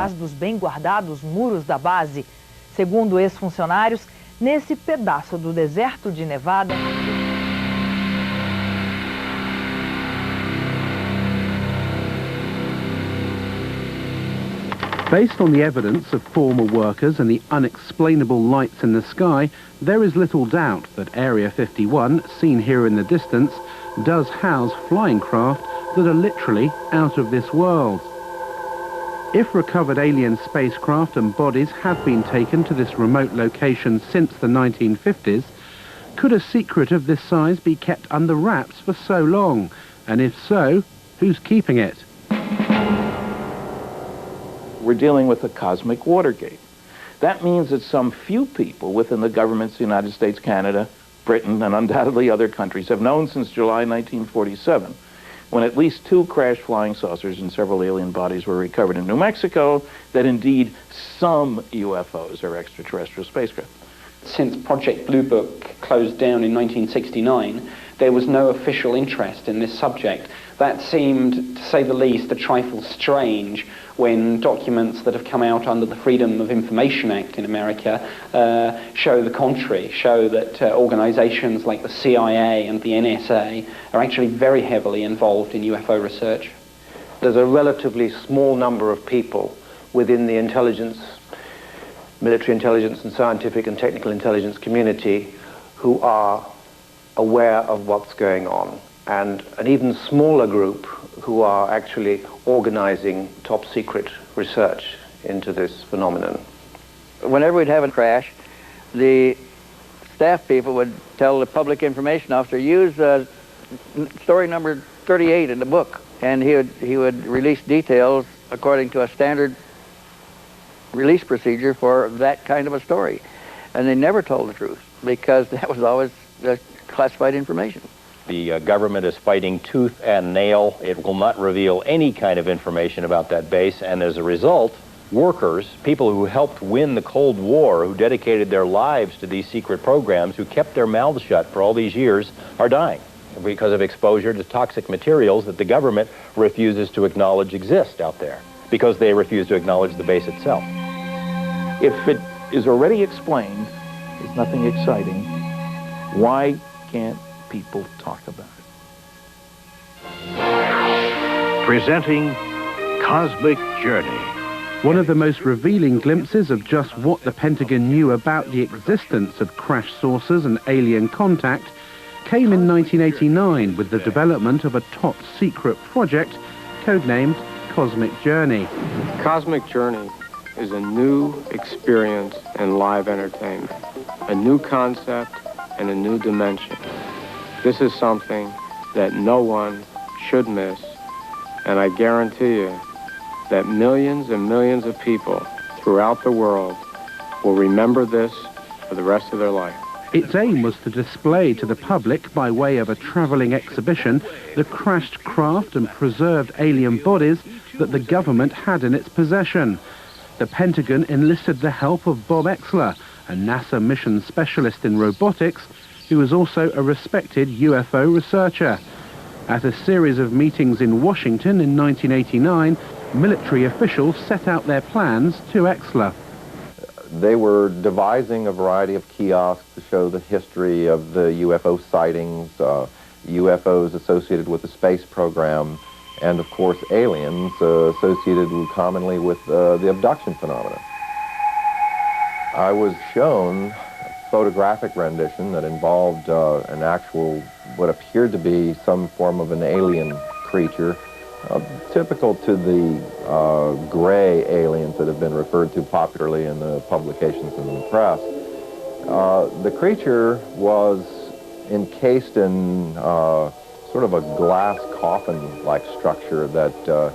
atrás dos bem guardados muros da base. Segundo ex-funcionários, nesse pedaço do deserto de Nevada, based on the evidence of former workers and the unexplainable lights in the sky, there is little doubt that Area 51, seen here in the distance, does house flying craft that are literally out of this world. If recovered alien spacecraft and bodies have been taken to this remote location since the 1950s, could a secret of this size be kept under wraps for so long? And if so, who's keeping it? We're dealing with a cosmic Watergate. That means that some few people within the governments of the United States, Canada, Britain, and undoubtedly other countries have known since July 1947, when at least 2 crashed flying saucers and several alien bodies were recovered in New Mexico, that indeed some UFOs are extraterrestrial spacecraft. Since Project Blue Book closed down in 1969, there was no official interest in this subject. That seemed, to say the least, a trifle strange when documents that have come out under the Freedom of Information Act in America show the contrary, show that organizations like the CIA and the NSA are actually very heavily involved in UFO research. There's a relatively small number of people within the intelligence, military intelligence and scientific and technical intelligence community who are aware of what's going on, and an even smaller group who are actually organizing top secret research into this phenomenon. Whenever we'd have a crash, the staff people would tell the public information officer, use story number 38 in the book, and he would release details according to a standard release procedure for that kind of a story. And they never told the truth, because that was always classified information. The government is fighting tooth and nail. It will not reveal any kind of information about that base, and as a result, workers, people who helped win the Cold War, who dedicated their lives to these secret programs, who kept their mouths shut for all these years, are dying because of exposure to toxic materials that the government refuses to acknowledge exist out there, because they refuse to acknowledge the base itself. If it is already explained, there's nothing exciting, why can't people talk about it? Presenting Cosmic Journey. One of the most revealing glimpses of just what the Pentagon knew about the existence of crash saucers and alien contact came in 1989 with the development of a top-secret project codenamed Cosmic Journey. Cosmic Journey is a new experience in live entertainment, a new concept and a new dimension. This is something that no one should miss, and I guarantee you that millions and millions of people throughout the world will remember this for the rest of their life. Its aim was to display to the public, by way of a travelling exhibition, the crashed craft and preserved alien bodies that the government had in its possession. The Pentagon enlisted the help of Bob Exler, a NASA mission specialist in robotics, who was also a respected UFO researcher. At a series of meetings in Washington in 1989, military officials set out their plans to Exler. They were devising a variety of kiosks to show the history of the UFO sightings, UFOs associated with the space program, and of course aliens associated commonly with the abduction phenomena. I was shown a photographic rendition that involved an actual, what appeared to be some form of an alien creature, typical to the gray aliens that have been referred to popularly in the publications and in the press. The creature was encased in sort of a glass coffin-like structure that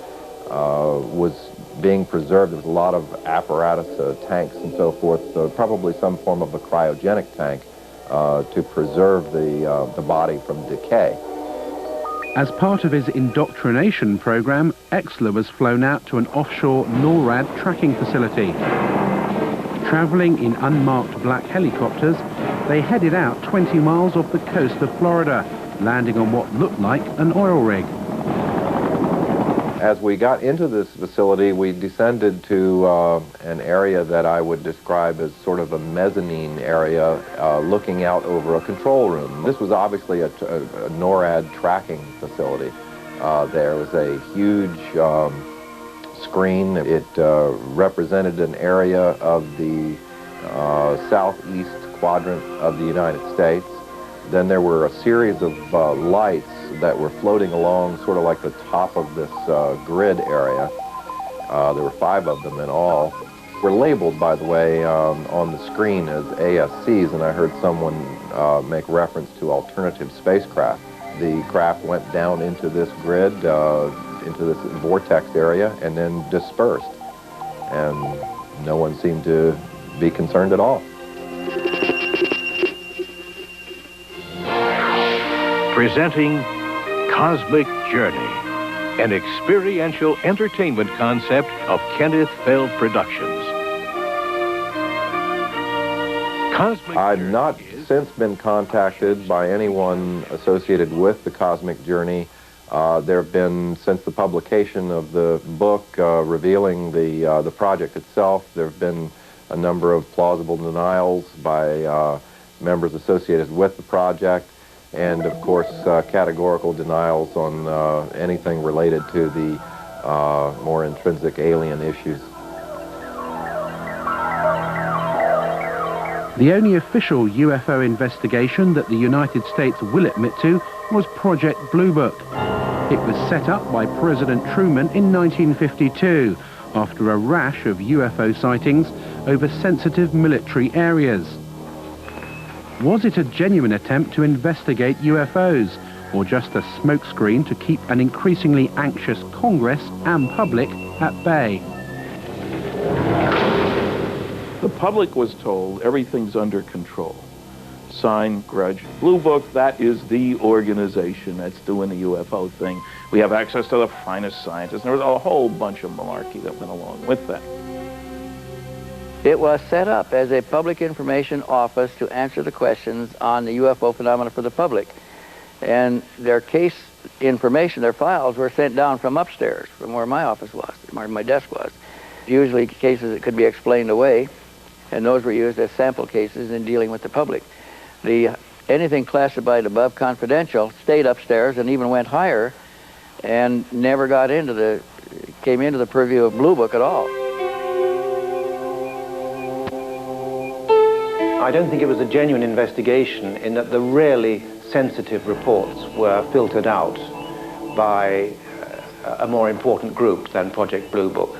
was being preserved. There was a lot of apparatus, tanks and so forth, probably some form of a cryogenic tank to preserve the body from decay. As part of his indoctrination program, Exler was flown out to an offshore NORAD tracking facility. Traveling in unmarked black helicopters, they headed out 20 miles off the coast of Florida, landing on what looked like an oil rig. As we got into this facility, we descended to an area that I would describe as sort of a mezzanine area looking out over a control room. This was obviously a NORAD tracking facility. There was a huge screen. It represented an area of the southeast quadrant of the United States. Then there were a series of lights that were floating along sort of like the top of this grid area. There were 5 of them in all. Were labeled, by the way, on the screen as ASCs, and I heard someone make reference to alternative spacecraft. The craft went down into this grid, into this vortex area, and then dispersed. And no one seemed to be concerned at all. Presenting Cosmic Journey, an experiential entertainment concept of Kenneth Feld Productions. I've not since been contacted by anyone associated with the Cosmic Journey. There have been, since the publication of the book revealing the project itself, there have been a number of plausible denials by members associated with the project, and of course categorical denials on anything related to the more intrinsic alien issues. The only official UFO investigation that the United States will admit to was Project Blue Book. It was set up by President Truman in 1952 after a rash of UFO sightings over sensitive military areas. Was it a genuine attempt to investigate UFOs, or just a smokescreen to keep an increasingly anxious Congress and public at bay? The public was told everything's under control. Sign, grudge. Blue Book, that is the organization that's doing the UFO thing. We have access to the finest scientists. There was a whole bunch of malarkey that went along with that. It was set up as a public information office to answer the questions on the UFO phenomena for the public. And their case information, their files, were sent down from upstairs, from where my office was, where my desk was. Usually cases that could be explained away, and those were used as sample cases in dealing with the public. Anything classified above confidential stayed upstairs and even went higher and never came into the purview of Blue Book at all. I don't think it was a genuine investigation in that the really sensitive reports were filtered out by a more important group than Project Blue Book.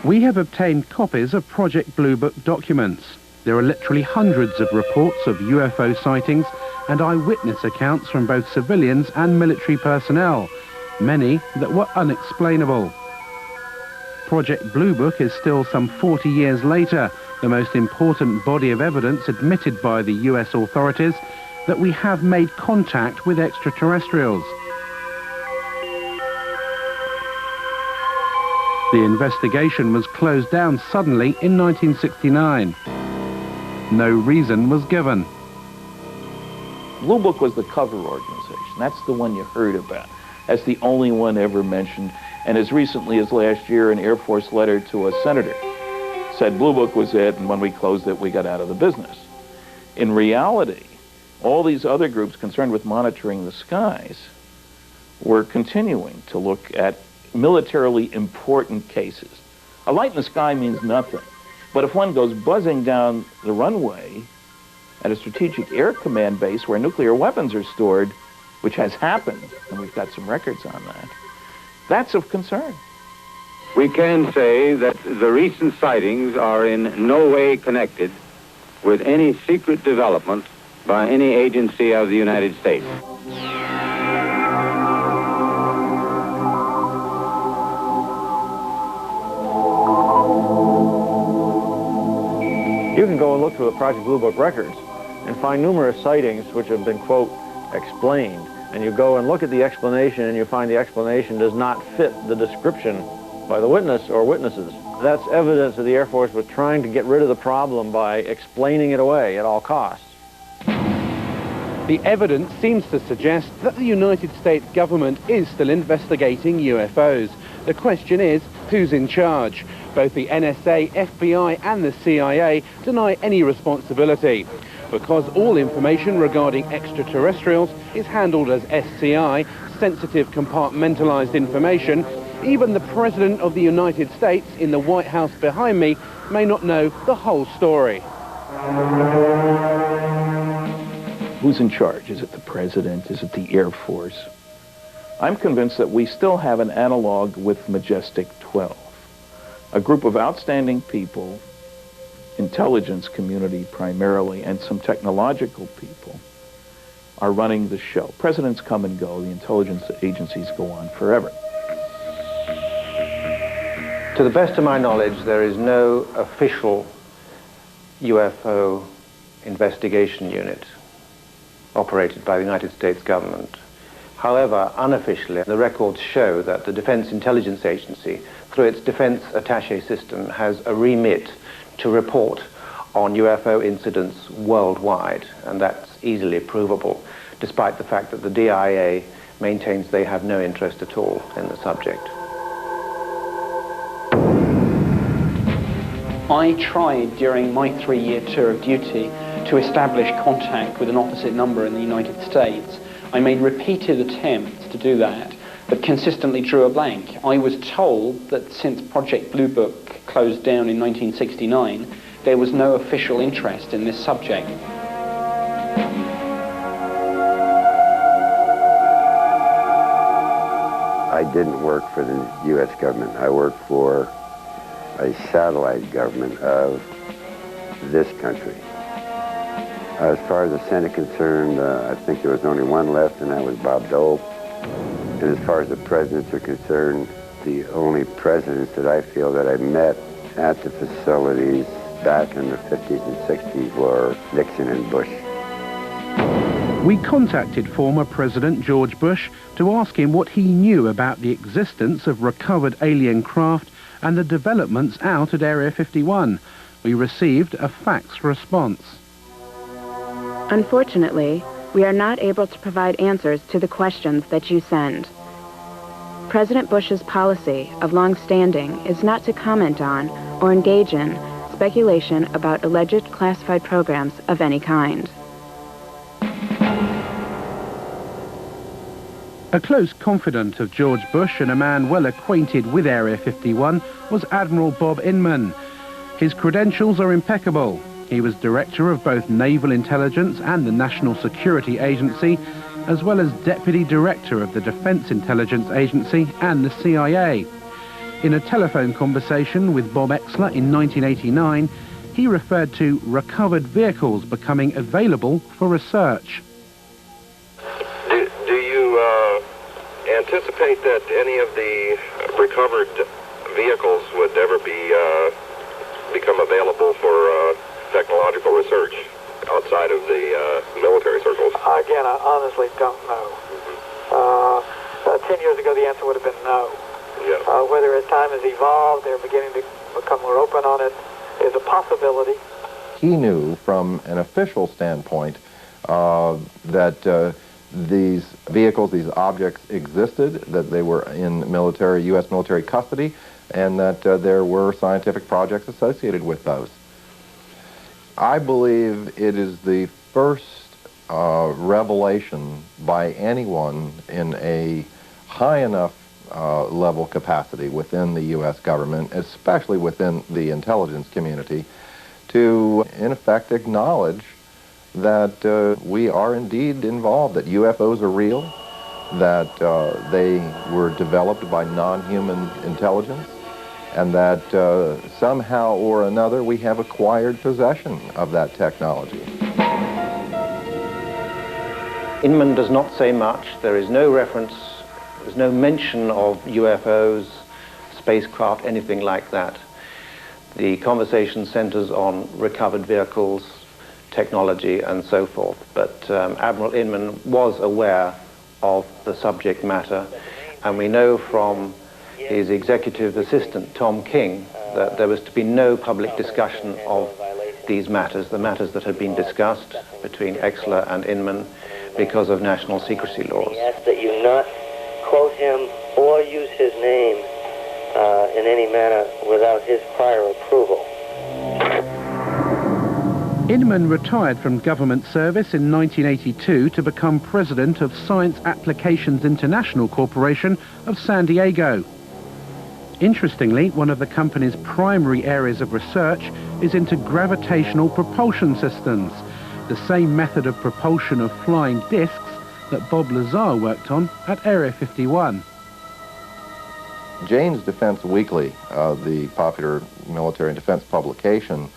We have obtained copies of Project Blue Book documents. There are literally hundreds of reports of UFO sightings and eyewitness accounts from both civilians and military personnel, many that were unexplainable. Project Blue Book is still some 40 years later the most important body of evidence admitted by the US authorities that we have made contact with extraterrestrials. The investigation was closed down suddenly in 1969. No reason was given. Blue Book was the cover organization. That's the one you heard about. That's the only one ever mentioned. And as recently as last year, an Air Force letter to a senator said Blue Book was it, and when we closed it, we got out of the business. In reality, all these other groups concerned with monitoring the skies were continuing to look at militarily important cases. A light in the sky means nothing. But if one goes buzzing down the runway at a strategic air command base where nuclear weapons are stored, which has happened, and we've got some records on that, that's of concern. We can say that the recent sightings are in no way connected with any secret development by any agency of the United States. You can go and look through the Project Blue Book records and find numerous sightings which have been, quote, explained. And you go and look at the explanation and you find the explanation does not fit the description by the witness or witnesses. That's evidence that the Air Force was trying to get rid of the problem by explaining it away at all costs. The evidence seems to suggest that the United States government is still investigating UFOs. The question is, who's in charge? Both the NSA, FBI and the CIA deny any responsibility. Because all information regarding extraterrestrials is handled as SCI, sensitive compartmentalized information, even the President of the United States in the White House behind me may not know the whole story. Who's in charge? Is it the President? Is it the Air Force? I'm convinced that we still have an analog with Majestic 12. A group of outstanding people, intelligence community primarily, and some technological people are running the show. Presidents come and go, the intelligence agencies go on forever. To the best of my knowledge, there is no official UFO investigation unit operated by the United States government. However, unofficially, the records show that the Defense Intelligence Agency, through its Defense Attaché system, has a remit to report on UFO incidents worldwide, and that's easily provable, despite the fact that the DIA maintains they have no interest at all in the subject. I tried during my 3-year tour of duty to establish contact with an opposite number in the United States. I made repeated attempts to do that, but consistently drew a blank. I was told that since Project Blue Book closed down in 1969, there was no official interest in this subject. I didn't work for the U.S. government. I worked for a satellite government of this country. As far as the Senate concerned, I think there was only one left, and that was Bob Dole. And as far as the presidents are concerned, the only presidents that I feel that I met at the facilities back in the 50s and 60s were Nixon and Bush. We contacted former President George Bush to ask him what he knew about the existence of recovered alien craft and the developments out at Area 51. We received a fax response. Unfortunately, we are not able to provide answers to the questions that you send. President Bush's policy of long-standing is not to comment on or engage in speculation about alleged classified programs of any kind. A close confidant of George Bush and a man well acquainted with Area 51 was Admiral Bob Inman. His credentials are impeccable. He was director of both Naval Intelligence and the National Security Agency, as well as deputy director of the Defense Intelligence Agency and the CIA. In a telephone conversation with Bob Exler in 1989, he referred to recovered vehicles becoming available for research. Do you anticipate that any of the recovered vehicles would ever become available for technological research outside of the military circles? Again, I honestly don't know. 10 years ago, the answer would have been no. Yeah. Whether as time has evolved, they're beginning to become more open on it, is a possibility. He knew from an official standpoint that these vehicles, these objects existed, that they were in military, U.S. military custody, and that there were scientific projects associated with those. I believe it is the first revelation by anyone in a high enough level capacity within the U.S. government, especially within the intelligence community, to, in effect, acknowledge that we are indeed involved, that UFOs are real, that they were developed by non-human intelligence, and that somehow or another we have acquired possession of that technology. Inman does not say much. There is no reference, there's no mention of UFOs, spacecraft, anything like that. The conversation centers on recovered vehicles, technology, and so forth. But Admiral Inman was aware of the subject matter, and we know from his executive assistant, Tom King, that there was to be no public discussion of these matters, the matters that had been discussed between Exler and Inman, because of national secrecy laws. We ask that you not quote him or use his name in any manner without his prior approval. Inman retired from government service in 1982 to become president of Science Applications International Corporation of San Diego. Interestingly, one of the company's primary areas of research is into gravitational propulsion systems, the same method of propulsion of flying discs that Bob Lazar worked on at Area 51. Jane's Defense Weekly, the popular military and defense publication,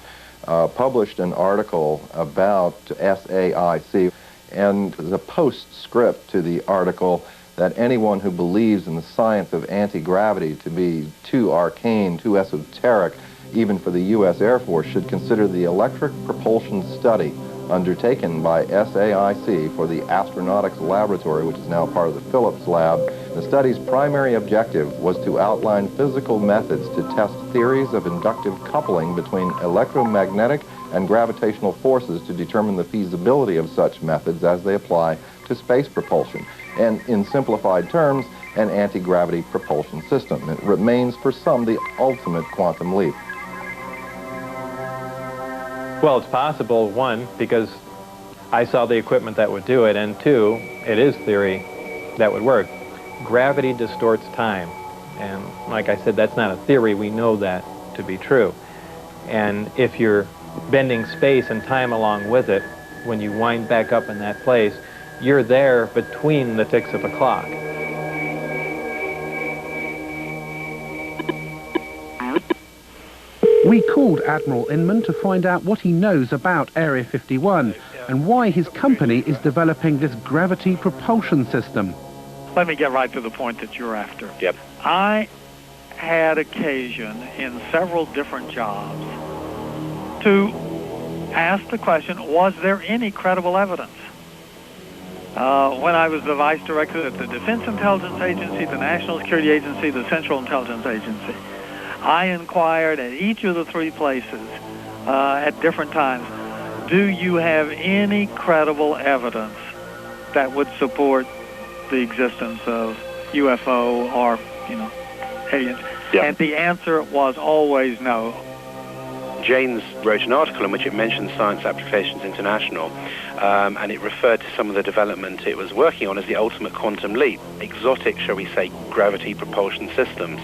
published an article about SAIC, and the postscript to the article that anyone who believes in the science of anti-gravity to be too arcane, too esoteric, even for the U.S. Air Force, should consider the electric propulsion study undertaken by SAIC for the Astronautics Laboratory, which is now part of the Phillips Lab. The study's primary objective was to outline physical methods to test theories of inductive coupling between electromagnetic and gravitational forces to determine the feasibility of such methods as they apply to space propulsion, and in simplified terms, an anti-gravity propulsion system. It remains for some the ultimate quantum leap. Well, it's possible, one, because I saw the equipment that would do it, and two, it is theory that would work. Gravity distorts time, and like I said, that's not a theory. We know that to be true. And if you're bending space and time along with it, when you wind back up in that place, you're there between the ticks of a clock. We called Admiral Inman to find out what he knows about Area 51 and why his company is developing this gravity propulsion system. Let me get right to the point that you're after. Yep. I had occasion in several different jobs to ask the question, was there any credible evidence? When I was the vice director at the Defense Intelligence Agency, the National Security Agency, the Central Intelligence Agency, I inquired at each of the three places at different times, do you have any credible evidence that would support the existence of UFO or, aliens? Yep. And the answer was always no. Jane's wrote an article in which it mentioned Science Applications International, and it referred to some of the development it was working on as the ultimate quantum leap, exotic, shall we say, gravity propulsion systems.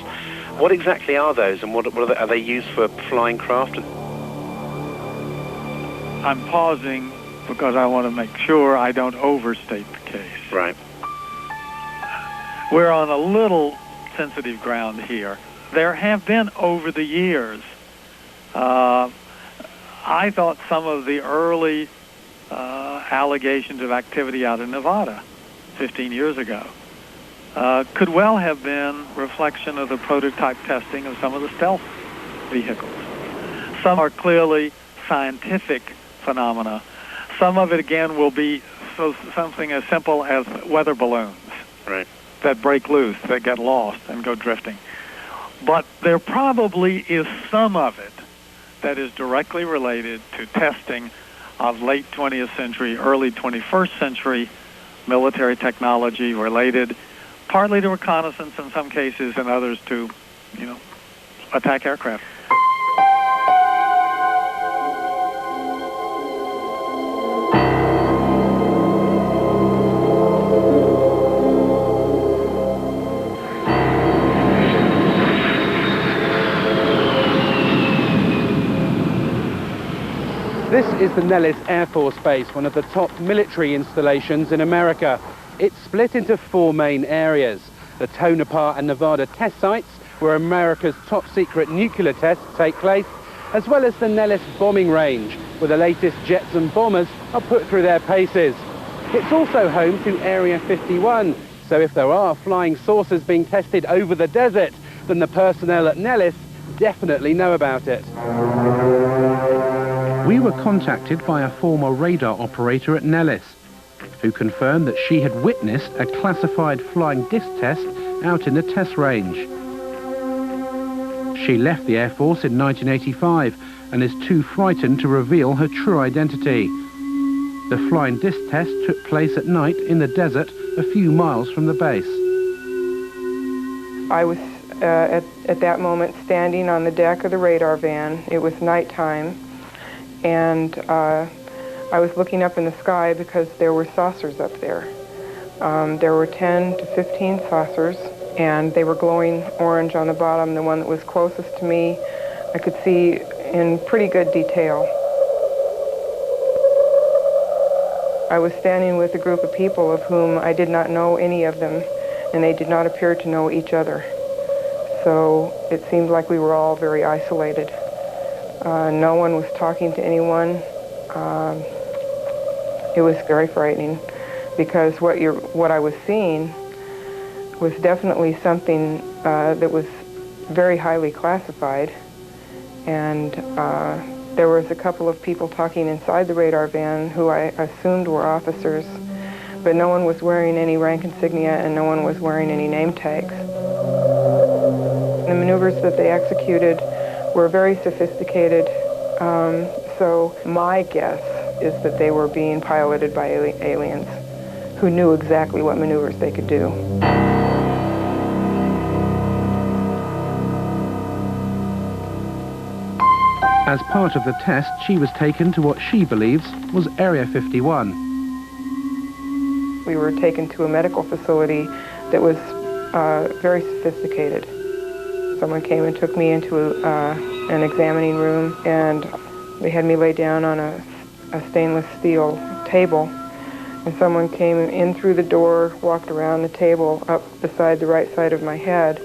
What exactly are those, and what are they used for flying craft? I'm pausing because I want to make sure I don't overstate the case. Right. We're on a little sensitive ground here. There have been, over the years, I thought some of the early allegations of activity out in Nevada 15 years ago could well have been reflection of the prototype testing of some of the stealth vehicles. Some are clearly scientific phenomena. Some of it, again, will be something as simple as weather balloons. Right. That break loose, that get lost and go drifting. But there probably is some of it that is directly related to testing of late 20th century, early 21st century military technology related partly to reconnaissance in some cases and others to, attack aircraft. This is the Nellis Air Force Base, one of the top military installations in America. It's split into four main areas: the Tonopah and Nevada test sites, where America's top secret nuclear tests take place, as well as the Nellis bombing range, where the latest jets and bombers are put through their paces. It's also home to Area 51, so if there are flying saucers being tested over the desert, then the personnel at Nellis definitely know about it. We were contacted by a former radar operator at Nellis, who confirmed that she had witnessed a classified flying disc test out in the test range. She left the Air Force in 1985 and is too frightened to reveal her true identity. The flying disc test took place at night in the desert a few miles from the base. I was at that moment standing on the deck of the radar van. It was nighttime, and I was looking up in the sky because there were saucers up there. There were 10 to 15 saucers, and they were glowing orange on the bottom. The one that was closest to me, I could see in pretty good detail. I was standing with a group of people of whom I did not know any of them, and they did not appear to know each other. So it seemed like we were all very isolated. No one was talking to anyone. It was very frightening, because what I was seeing was definitely something that was very highly classified, and there was a couple of people talking inside the radar van who I assumed were officers, but no one was wearing any rank insignia and no one was wearing any name tags. The maneuvers that they executed were very sophisticated, so my guess is that they were being piloted by aliens who knew exactly what maneuvers they could do. As part of the test, she was taken to what she believes was Area 51. We were taken to a medical facility that was very sophisticated. Someone came and took me into an examining room, and they had me lay down on a stainless steel table. And someone came in through the door, walked around the table up beside the right side of my head,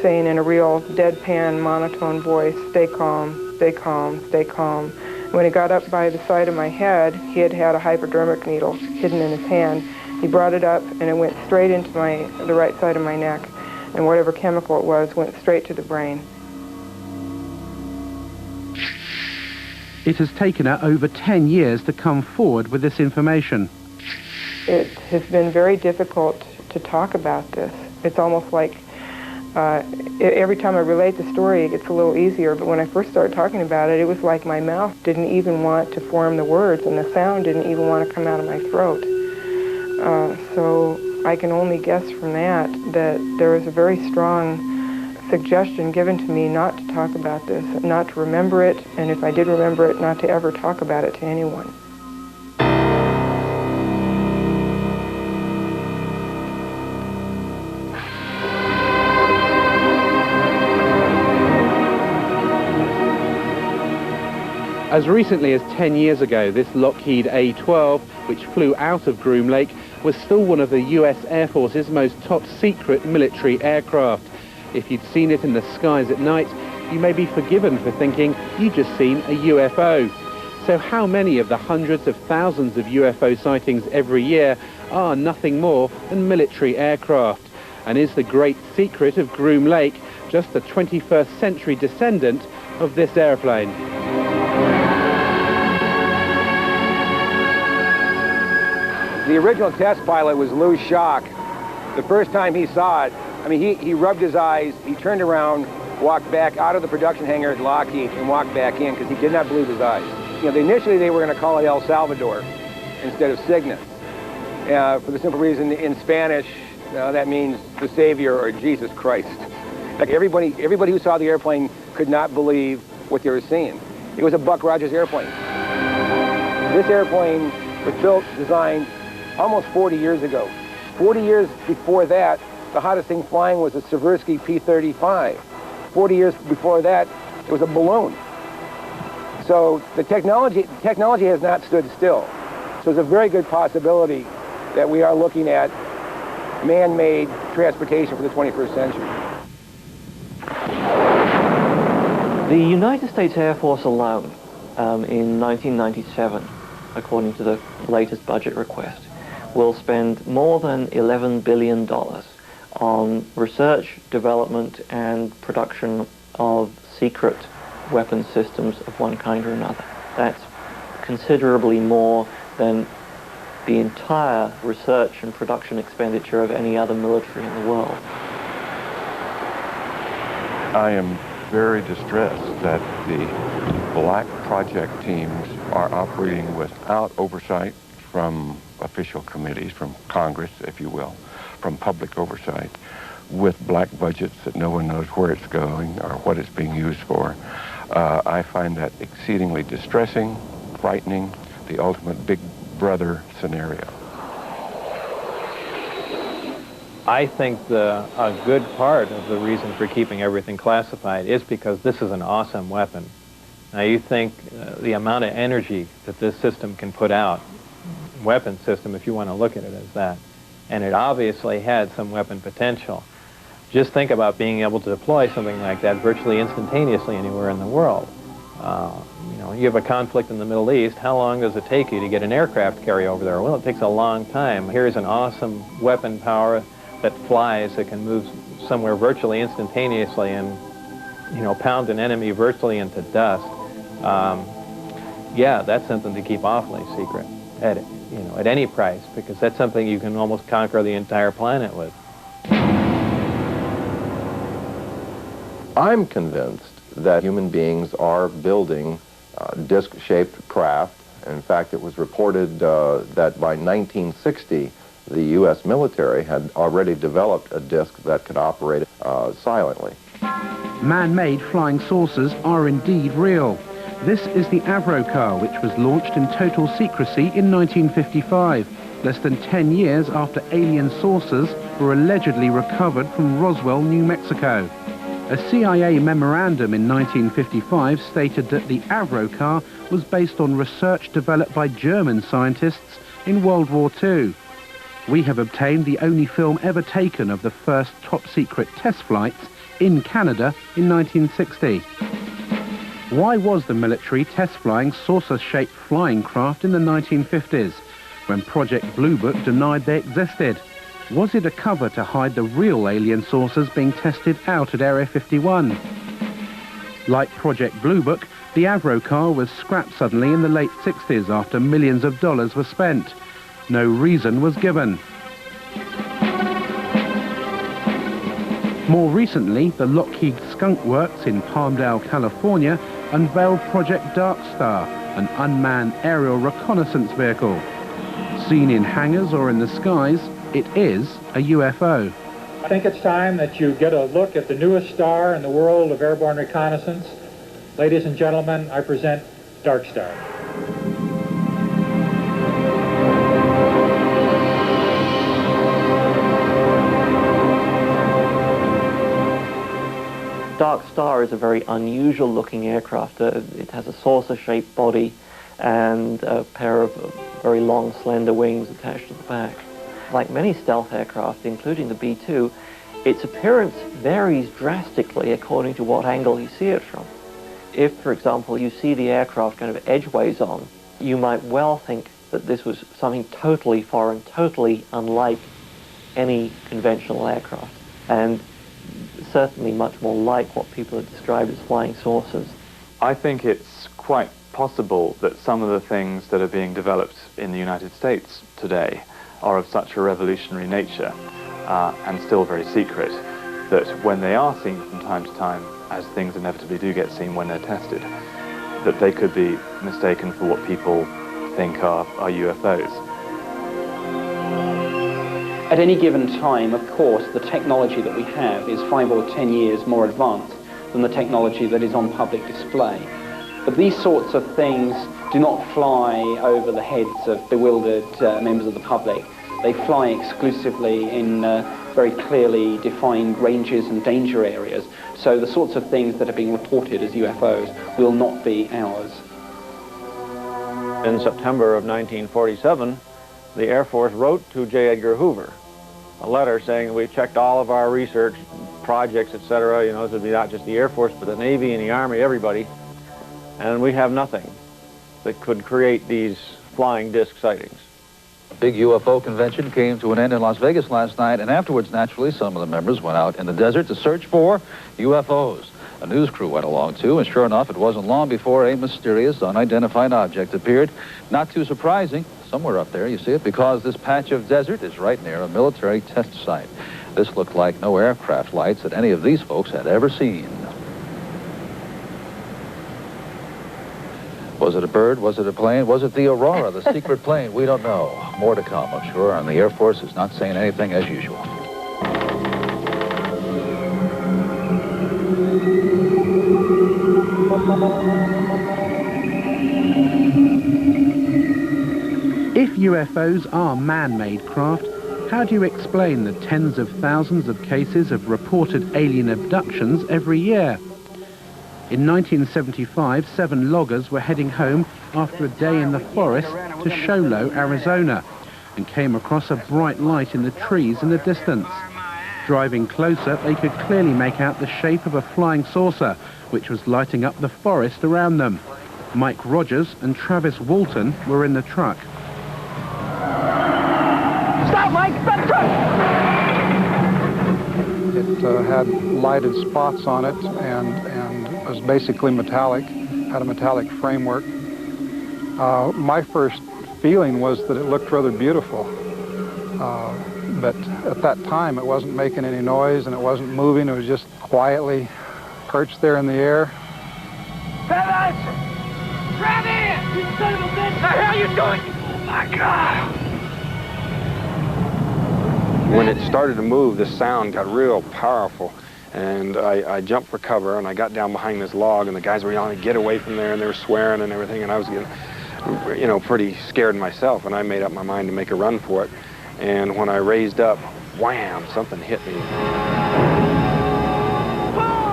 saying in a real deadpan, monotone voice, "Stay calm. Stay calm, stay calm." When he got up by the side of my head, he had a hypodermic needle hidden in his hand. He brought it up, and it went straight into the right side of my neck, and whatever chemical it was went straight to the brain. It has taken her over 10 years to come forward with this information. It has been very difficult to talk about this. It's almost like every time I relate the story, it gets a little easier, but when I first started talking about it, it was like my mouth didn't even want to form the words, and the sound didn't even want to come out of my throat. So I can only guess from that there was a very strong suggestion given to me not to talk about this, not to remember it, and if I did remember it, not to ever talk about it to anyone. As recently as 10 years ago, this Lockheed A-12, which flew out of Groom Lake, was still one of the US Air Force's most top-secret military aircraft. If you'd seen it in the skies at night, you may be forgiven for thinking you'd just seen a UFO. So how many of the hundreds of thousands of UFO sightings every year are nothing more than military aircraft? And is the great secret of Groom Lake just the 21st century descendant of this airplane? The original test pilot was Lou Schock. The first time he saw it, I mean, he rubbed his eyes, he turned around, walked back out of the production hangar at Lockheed and walked back in because he did not believe his eyes. You know, initially they were going to call it El Salvador instead of Cygnus. For the simple reason, in Spanish, that means the Savior or Jesus Christ. Like everybody who saw the airplane could not believe what they were seeing. It was a Buck Rogers airplane. This airplane was built, designed, almost 40 years ago. 40 years before that, the hottest thing flying was a Seversky P-35. 40 years before that, it was a balloon. So the technology has not stood still. So there's a very good possibility that we are looking at man-made transportation for the 21st century. The United States Air Force alone, in 1997, according to the latest budget request, will spend more than $11 billion on research, development, and production of secret weapons systems of one kind or another. That's considerably more than the entire research and production expenditure of any other military in the world. I am very distressed that the black project teams are operating without oversight from official committees, from Congress, if you will, from public oversight, with black budgets that no one knows where it's going or what it's being used for. I find that exceedingly distressing, frightening, the ultimate big brother scenario. I think a good part of the reason for keeping everything classified is because this is an awesome weapon. Now you think the amount of energy that this system can put out, weapon system if you want to look at it as that, and it obviously had some weapon potential. Just think about being able to deploy something like that virtually instantaneously anywhere in the world. You know, you have a conflict in the Middle East, how long does it take you to get an aircraft carry over there? Well, it takes a long time. Here's an awesome weapon power that flies, that can move somewhere virtually instantaneously and, you know, pound an enemy virtually into dust. Yeah, that's something to keep awfully secret at any price, because that's something you can almost conquer the entire planet with. I'm convinced that human beings are building disc-shaped craft. In fact, it was reported that by 1960, the U.S. military had already developed a disc that could operate silently. Man-made flying saucers are indeed real. This is the Avro car, which was launched in total secrecy in 1955, less than 10 years after alien saucers were allegedly recovered from Roswell, New Mexico. A CIA memorandum in 1955 stated that the Avro car was based on research developed by German scientists in World War II. We have obtained the only film ever taken of the first top-secret test flights in Canada in 1960. Why was the military test-flying saucer-shaped flying craft in the 1950s, when Project Blue Book denied they existed? Was it a cover to hide the real alien saucers being tested out at Area 51? Like Project Blue Book, the Avro car was scrapped suddenly in the late 60s after millions of dollars were spent. No reason was given. More recently, the Lockheed Skunk Works in Palmdale, California, unveiled Project Dark Star, an unmanned aerial reconnaissance vehicle. Seen in hangars or in the skies, it is a UFO. I think it's time that you get a look at the newest star in the world of airborne reconnaissance. Ladies and gentlemen, I present Dark Star. Dark Star is a very unusual looking aircraft. It has a saucer-shaped body and a pair of very long, slender wings attached to the back. Like many stealth aircraft, including the B-2, its appearance varies drastically according to what angle you see it from. If, for example, you see the aircraft kind of edgeways on, you might well think that this was something totally foreign, totally unlike any conventional aircraft, and certainly much more like what people have described as flying saucers. I think it's quite possible that some of the things that are being developed in the United States today are of such a revolutionary nature and still very secret that when they are seen from time to time, as things inevitably do get seen when they're tested, that they could be mistaken for what people think are UFOs. At any given time, of course, the technology that we have is 5 or 10 years more advanced than the technology that is on public display. But these sorts of things do not fly over the heads of bewildered members of the public. They fly exclusively in very clearly defined ranges and danger areas. So the sorts of things that are being reported as UFOs will not be ours. In September of 1947, the Air Force wrote to J. Edgar Hoover a letter saying we've checked all of our research projects, etc. You know, this would be not just the Air Force, but the Navy and the Army, everybody. And we have nothing that could create these flying disc sightings. A big UFO convention came to an end in Las Vegas last night, and afterwards, naturally, some of the members went out in the desert to search for UFOs. A news crew went along, too, and sure enough, it wasn't long before a mysterious, unidentified object appeared. Not too surprising, somewhere up there, you see it, because this patch of desert is right near a military test site. This looked like no aircraft lights that any of these folks had ever seen. Well, Was it a bird? Was it a plane? Was it the Aurora, the secret plane? We don't know. More to come, I'm sure, and the Air Force is not saying anything as usual. If UFOs are man-made craft, how do you explain the tens of thousands of cases of reported alien abductions every year? In 1975, 7 loggers were heading home after a day in the forest to Show Low, Arizona, and came across a bright light in the trees in the distance. Driving closer, they could clearly make out the shape of a flying saucer, which was lighting up the forest around them. Mike Rogers and Travis Walton were in the truck. Stop, Mike! Stop the truck! It had lighted spots on it and was basically metallic, had a metallic framework. My first feeling was that it looked rather beautiful. But at that time it wasn't making any noise and it wasn't moving, it was just quietly perched there in the air. Travis! Travis! You son of a bitch! What the hell are you doing? Oh my God! When it started to move, the sound got real powerful, and I jumped for cover, and I got down behind this log, and the guys were yelling, "Get away from there," and they were swearing and everything, and I was getting, you know, pretty scared myself, and I made up my mind to make a run for it. And when I raised up, wham, something hit me.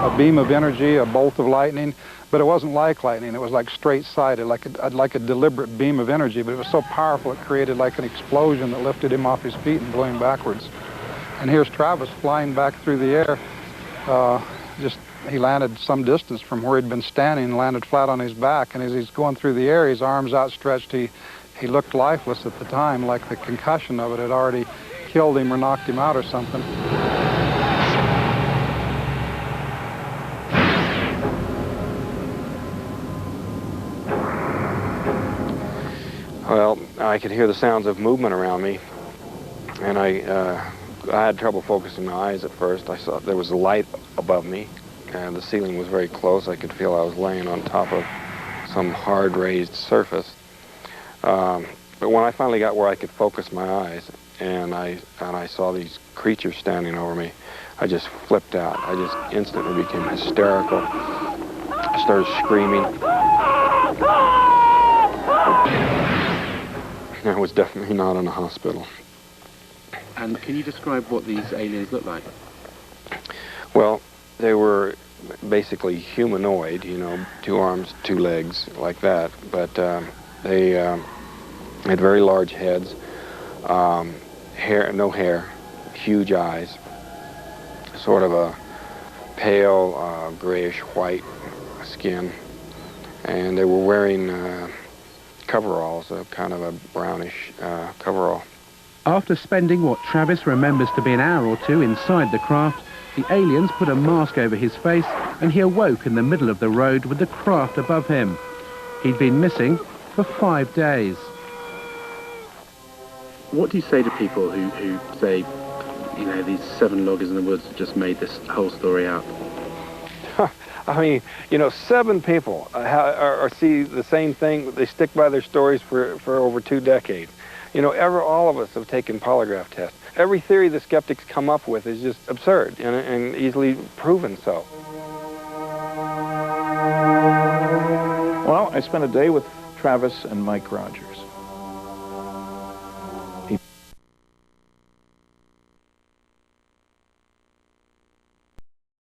A beam of energy, a bolt of lightning, but it wasn't like lightning, it was like straight-sided, like a deliberate beam of energy, but it was so powerful it created like an explosion that lifted him off his feet and blew him backwards. And here's Travis flying back through the air. He landed some distance from where he'd been standing and landed flat on his back, and as he's going through the air, his arms outstretched, he looked lifeless at the time, like the concussion of it had already killed him or knocked him out or something. Well, I could hear the sounds of movement around me, and I had trouble focusing my eyes at first. I saw there was a light above me, and the ceiling was very close. I could feel I was laying on top of some hard raised surface. But when I finally got where I could focus my eyes, and I saw these creatures standing over me, I just flipped out. I just instantly became hysterical. I started screaming. I was definitely not in a hospital. And can you describe what these aliens look like? Well, they were basically humanoid, you know, 2 arms, 2 legs, like that. But they had very large heads, no hair, huge eyes, sort of a pale grayish-white skin, and they were wearing coveralls, a kind of a brownish coverall. After spending what Travis remembers to be an hour or 2 inside the craft, the aliens put a mask over his face and he awoke in the middle of the road with the craft above him. He'd been missing for 5 days. What do you say to people who say, you know, these 7 loggers in the woods just made this whole story up? I mean, you know, 7 people see the same thing. They stick by their stories for over 2 decades. You know, all of us have taken polygraph tests. Every theory the skeptics come up with is just absurd and easily proven so. Well, I spent a day with Travis and Mike Rogers.